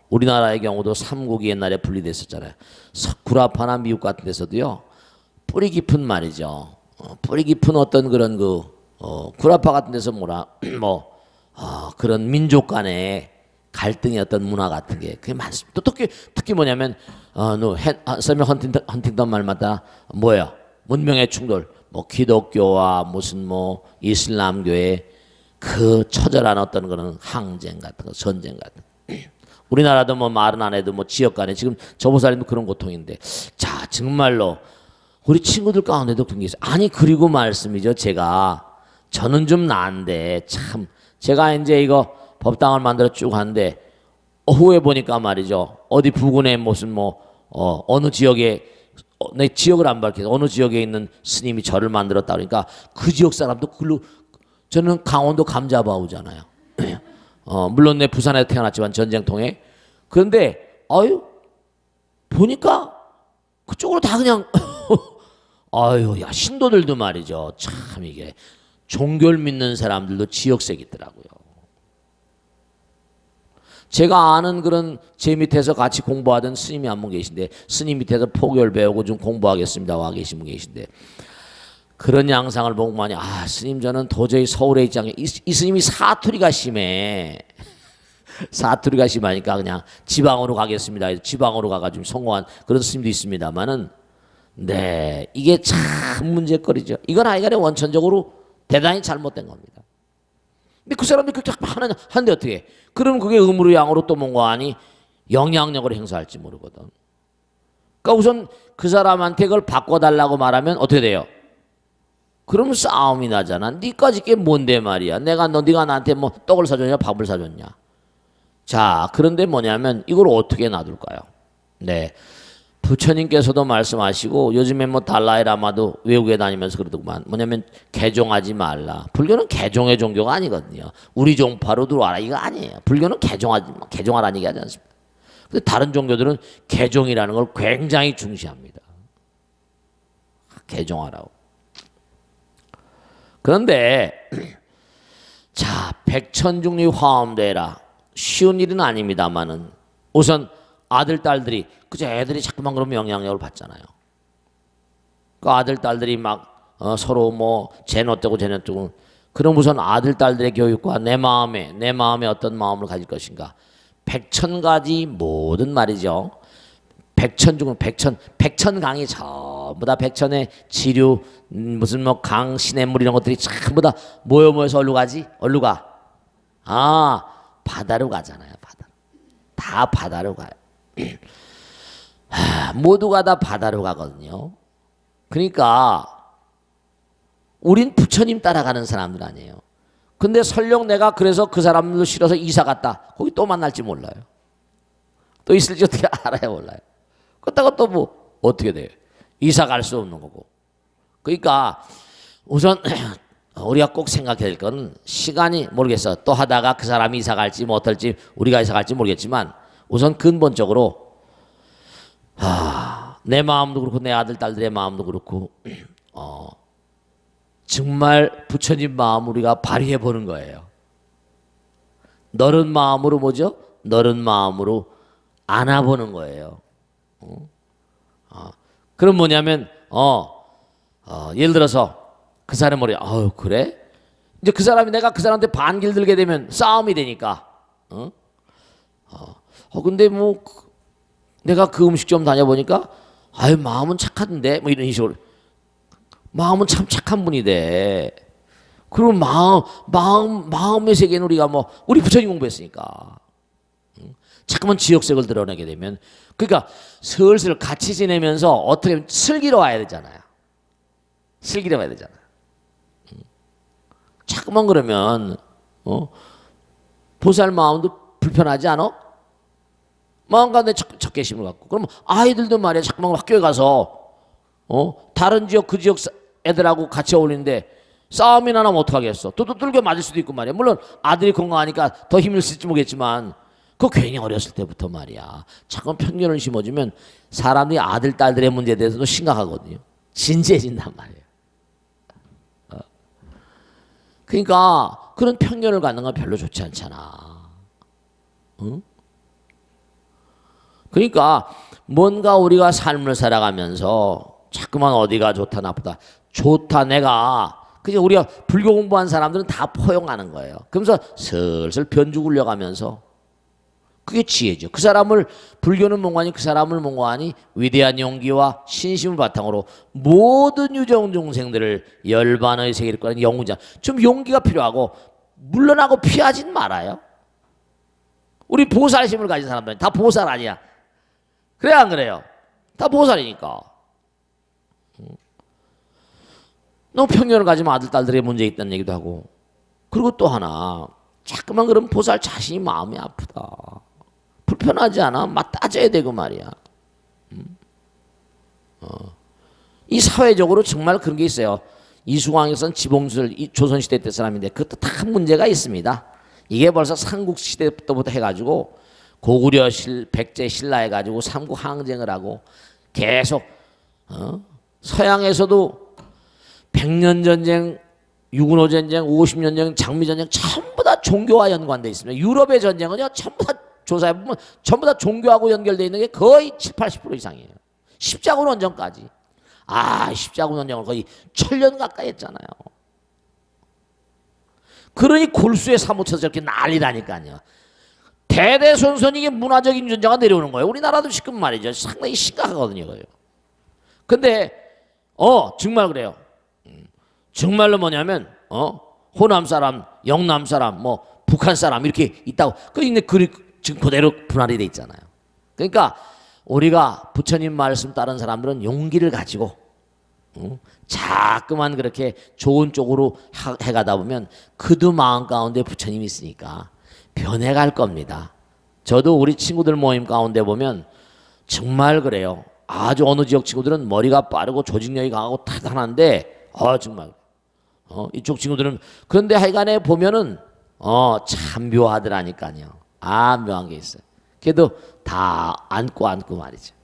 우리나라의 경우도 삼국이 옛날에 분리됐었잖아요. 구라파나 미국 같은 데서도요. 뿌리 깊은 말이죠. 뿌리 깊은 어떤 그런 구라파 같은 데서 그런 민족 간의 갈등의 어떤 문화 같은 게 그게 많습니다. 또 특히 뭐냐면 서명 헌팅턴 말마다 뭐야? 문명의 충돌. 기독교와 무슨 이슬람교의 그 처절한 어떤 그런 항쟁 같은 거, 전쟁 같은 거. 우리나라도 말은 안 해도 지역 간에 지금 저보살님도 그런 고통인데 자 정말로 우리 친구들 가운데도 그런 게 있어요. 아니 그리고 말씀이죠. 저는 좀 나은데 참 제가 이제 이거 법당을 만들어 쭉 하는데 후에 보니까 말이죠. 어디 부근에 무슨 어느 지역에 내 지역을 안 밝혀서 어느 지역에 있는 스님이 절을 만들었다 그러니까 그 지역 사람도 저는 강원도 감자바우잖아요. 물론 내 부산에 태어났지만 전쟁통에. 그런데 보니까 그쪽으로 다 그냥 야 신도들도 말이죠. 참 이게 종교를 믿는 사람들도 지역색이 있더라고요. 제가 아는 그런 제 밑에서 같이 공부하던 스님이 한 분 계신데 스님 밑에서 포교를 배우고 좀 공부하겠습니다 와 계신 분 계신데 그런 양상을 보고 스님 저는 도저히 서울에 있지 않게 이 스님이 사투리가 심해. 사투리가 심하니까 그냥 지방으로 가겠습니다. 지방으로 가가지고 성공한 그런 스님도 있습니다만은, 네, 이게 참 문제거리죠. 이건 하여간에 원천적으로 대단히 잘못된 겁니다. 근데 그 사람들이 그렇게 하는데 어떻게 해? 그럼 그게 음으로 양으로 또 뭔가 하니 영향력을 행사할지 모르거든. 그러니까 우선 그 사람한테 그걸 바꿔달라고 말하면 어떻게 돼요? 그럼 싸움이 나잖아. 니까지 게 뭔데 말이야. 네가 나한테 뭐 떡을 사줬냐 밥을 사줬냐. 자, 그런데 뭐냐면 이걸 어떻게 놔둘까요? 네, 부처님께서도 말씀하시고 요즘에 뭐 달라이라마도 외국에 다니면서 그러더구만. 뭐냐면 개종하지 말라. 불교는 개종의 종교가 아니거든요. 우리 종파로 들어와라 이거 아니에요. 불교는 개종하라는 얘기 하지 않습니다. 근데 다른 종교들은 개종이라는 걸 굉장히 중시합니다. 개종하라고. 그런데 자, 백천중리 화엄되라 쉬운 일은 아닙니다만은 우선 아들 딸들이 그저 애들이 자꾸만 그러면 영향력을 받잖아요. 그 아들 딸들이 막 서로 뭐 쟤너뜨고 쟤너뜨고, 그럼 우선 아들 딸들의 교육과 내 마음에 어떤 마음을 가질 것인가. 백천가지 모든 말이죠. 백천강이 전부 다 백천의 지류, 무슨 뭐 강, 시냇물 이런 것들이 전부 다 모여서 어디로 가지? 어디로 가? 아, 바다로 가잖아요. 다 바다로 가요. 모두가 다 바다로 가거든요. 그러니까 우린 부처님 따라가는 사람들 아니에요. 근데 설령 내가 그래서 그 사람들도 싫어서 이사 갔다. 거기 또 만날지 몰라요. 또 있을지 어떻게 알아야 몰라요. 그렇다고 또 뭐 어떻게 돼요? 이사 갈 수 없는 거고. 그러니까 우선 우리가 꼭 생각해야 될 건 시간이 모르겠어. 또 하다가 그 사람이 이사 갈지 뭐 어떨지 우리가 이사 갈지 모르겠지만 우선 근본적으로 내 마음도 그렇고 내 아들 딸들의 마음도 그렇고 정말 부처님 마음 우리가 발휘해 보는 거예요. 너른 마음으로 뭐죠? 너른 마음으로 안아보는 거예요. 그럼 뭐냐면 예를 들어서 그 사람 머리 그래? 이제 그 사람이 내가 그 사람한테 반길 들게 되면 싸움이 되니까 근데 뭐 내가 그 음식점 다녀보니까 마음은 착한데 뭐 이런 식으로 마음은 참 착한 분이 돼. 그럼 마음의 세계는 우리가 뭐 우리 부처님 공부했으니까 자꾸만 지역색을 드러내게 되면 그러니까 슬슬 같이 지내면서 어떻게 하면 슬기로워야 되잖아요. 슬기로워야 되잖아. 자꾸만 그러면 보살 마음도 불편하지 않아? 마음 가운데 적개심을 갖고 그러면 아이들도 말이야 자꾸만 학교에 가서 다른 지역 그 지역 애들하고 같이 어울리는데 싸움이 나면 어떡하겠어. 또 뚫겨 맞을 수도 있고 말이야. 물론 아들이 건강하니까 더 힘을 쓸지 모르겠지만 그거 괜히 어렸을 때부터 말이야 자꾸 편견을 심어주면 사람들이 아들 딸들의 문제에 대해서도 심각하거든요. 진지해진단 말이에요. 그러니까 그런 편견을 갖는 건 별로 좋지 않잖아. 응? 그러니까 뭔가 우리가 삶을 살아가면서 자꾸만 어디가 좋다 나쁘다 좋다 내가 그냥 우리가 불교 공부한 사람들은 다 포용하는 거예요. 그러면서 슬슬 변주 굴려가면서 그게 지혜죠. 그 사람을 불교는 뭔가니 그 사람을 뭔가니 위대한 용기와 신심을 바탕으로 모든 유정 중생들을 열반의 세계를 꺼낸 영우자 좀 용기가 필요하고 물러나고 피하진 말아요. 우리 보살심을 가진 사람들은 다 보살 아니야. 그래 안 그래요? 다 보살이니까. 너무 편견을 가지면 아들 딸들의 문제 있다는 얘기도 하고 그리고 또 하나 자꾸만 그러면 보살 자신이 마음이 아프다. 불편하지 않아? 막 따져야 되고 말이야. 이 사회적으로 정말 그런 게 있어요. 이수광에선 지봉술 조선시대 때 사람인데 그것도 다 문제가 있습니다. 이게 벌써 삼국시대 때부터 해가지고 고구려 백제 신라 해가지고 삼국 항쟁을 하고 계속 서양에서도 100년 전쟁, 6.15 전쟁, 50년 전쟁, 장미 전쟁 전부 다 종교와 연관되어 있습니다. 유럽의 전쟁은요 전부 다 조사해보면 전부 다 종교하고 연결되어 있는 게 거의 70~80% 이상이에요. 십자군 원정까지. 십자군 원정을 거의 1000년 가까이 했잖아요. 그러니 골수에 사무쳐서 저렇게 난리라니까요. 대대손손 이게 문화적인 존재가 내려오는 거예요. 우리나라도 지금 말이죠. 상당히 심각하거든요. 이거요. 근데 정말 그래요. 정말로 뭐냐면 호남 사람, 영남 사람, 뭐 북한 사람 이렇게 있다고. 근데 지금 그대로 분할이 돼 있잖아요. 그러니까 우리가 부처님 말씀 따른 사람들은 용기를 가지고 자꾸만 그렇게 좋은 쪽으로 해가다 보면 그도 마음 가운데 부처님이 있으니까 변해갈 겁니다. 저도 우리 친구들 모임 가운데 보면 정말 그래요. 아주 어느 지역 친구들은 머리가 빠르고 조직력이 강하고 타단한데 정말 이쪽 친구들은 그런데 하여간에 보면은 참 묘하더라니까요. 묘한 게 있어요. 그래도 다 안고 말이죠.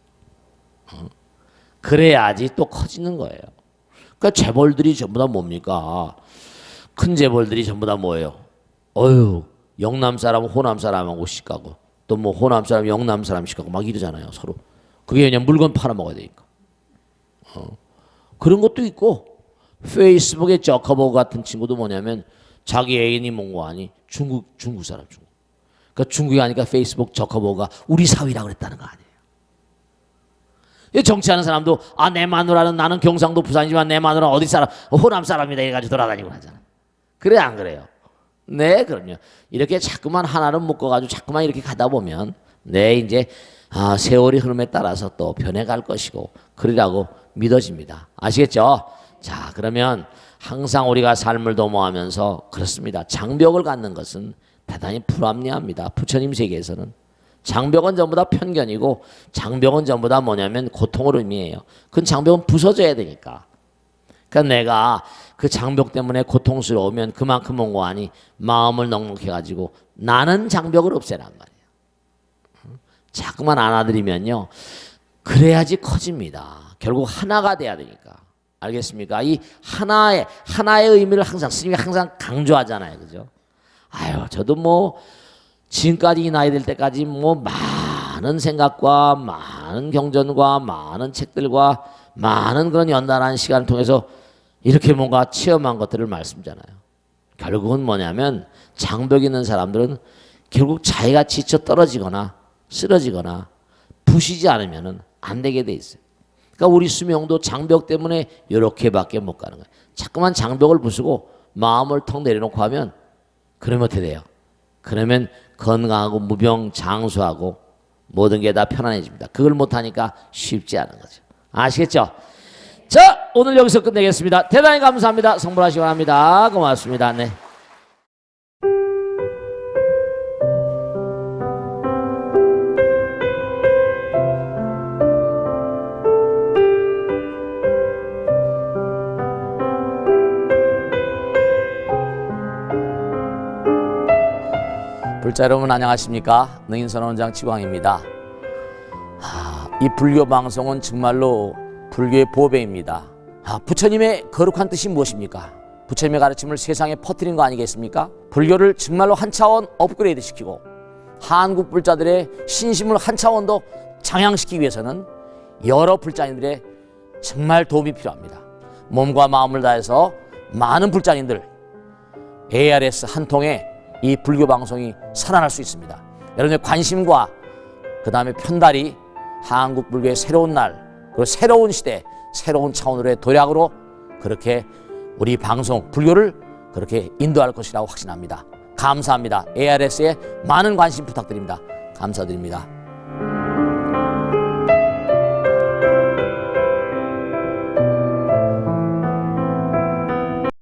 그래야지 또 커지는 거예요. 그러니까 재벌들이 전부 다 뭡니까? 큰 재벌들이 전부 다 뭐예요? 영남 사람은 호남 사람하고 시가고 또 뭐 호남 사람 영남 사람 시가고 막 이러잖아요. 서로. 그게 그냥 물건 팔아먹어야 되니까. 그런 것도 있고 페이스북에 저커버그 같은 친구도 뭐냐면 자기 애인이 뭔가 아니 중국 사람 중국. 그러니까 중국이 아니까 페이스북 저커버그가 우리 사위라고 그랬다는 거 아니에요. 정치하는 사람도 내 마누라는 나는 경상도 부산이지만 내 마누라는 어디 사람 호남 사람이다 해가지고 돌아다니고 하잖아요. 그래 안 그래요? 네 그럼요. 이렇게 자꾸만 하나를 묶어가지고 자꾸만 이렇게 가다 보면 이제 세월이 흐름에 따라서 또 변해갈 것이고 그리라고 믿어집니다. 아시겠죠? 자 그러면 항상 우리가 삶을 도모하면서 그렇습니다. 장벽을 갖는 것은 대단히 불합리합니다. 부처님 세계에서는 장벽은 전부 다 편견이고 장벽은 전부 다 뭐냐면 고통을 의미해요. 그건 장벽은 부서져야 되니까. 그러니까 내가 그 장벽 때문에 고통스러우면 그만큼 뭔가 아니 마음을 넉넉해 가지고 나는 장벽을 없애란 말이에요. 자꾸만 안아드리면요. 그래야지 커집니다. 결국 하나가 돼야 되니까. 알겠습니까? 이 하나의 의미를 항상 스님이 항상 강조하잖아요. 그죠? 저도 뭐 지금까지 이 나이 될 때까지 뭐 많은 생각과 많은 경전과 많은 책들과 많은 그런 연단한 시간을 통해서 이렇게 뭔가 체험한 것들을 말씀드리잖아요. 결국은 뭐냐면 장벽 있는 사람들은 결국 자기가 지쳐 떨어지거나 쓰러지거나 부시지 않으면 안 되게 돼 있어요. 그러니까 우리 수명도 장벽 때문에 이렇게밖에 못 가는 거예요. 자꾸만 장벽을 부수고 마음을 턱 내려놓고 하면 그러면 어떻게 돼요? 그러면 건강하고 무병장수하고 모든 게 다 편안해집니다. 그걸 못하니까 쉽지 않은 거죠. 아시겠죠? 자, 오늘 여기서 끝내겠습니다. 대단히 감사합니다. 성불하시기 바랍니다. 고맙습니다. 네. 불자 여러분 안녕하십니까? 능인선원장 지광입니다. 이 불교 방송은 정말로 불교의 보배입니다. 부처님의 거룩한 뜻이 무엇입니까? 부처님의 가르침을 세상에 퍼뜨린 거 아니겠습니까? 불교를 정말로 한 차원 업그레이드 시키고 한국 불자들의 신심을 한 차원 더 장양시키기 위해서는 여러 불자님들의 정말 도움이 필요합니다. 몸과 마음을 다해서 많은 불자님들 ARS 한 통에 이 불교 방송이 살아날 수 있습니다. 여러분의 관심과 그 다음에 편달이 한국 불교의 새로운 날 그리고 새로운 시대 새로운 차원으로의 도약으로 그렇게 우리 방송 불교를 그렇게 인도할 것이라고 확신합니다. 감사합니다. ARS에 많은 관심 부탁드립니다. 감사드립니다.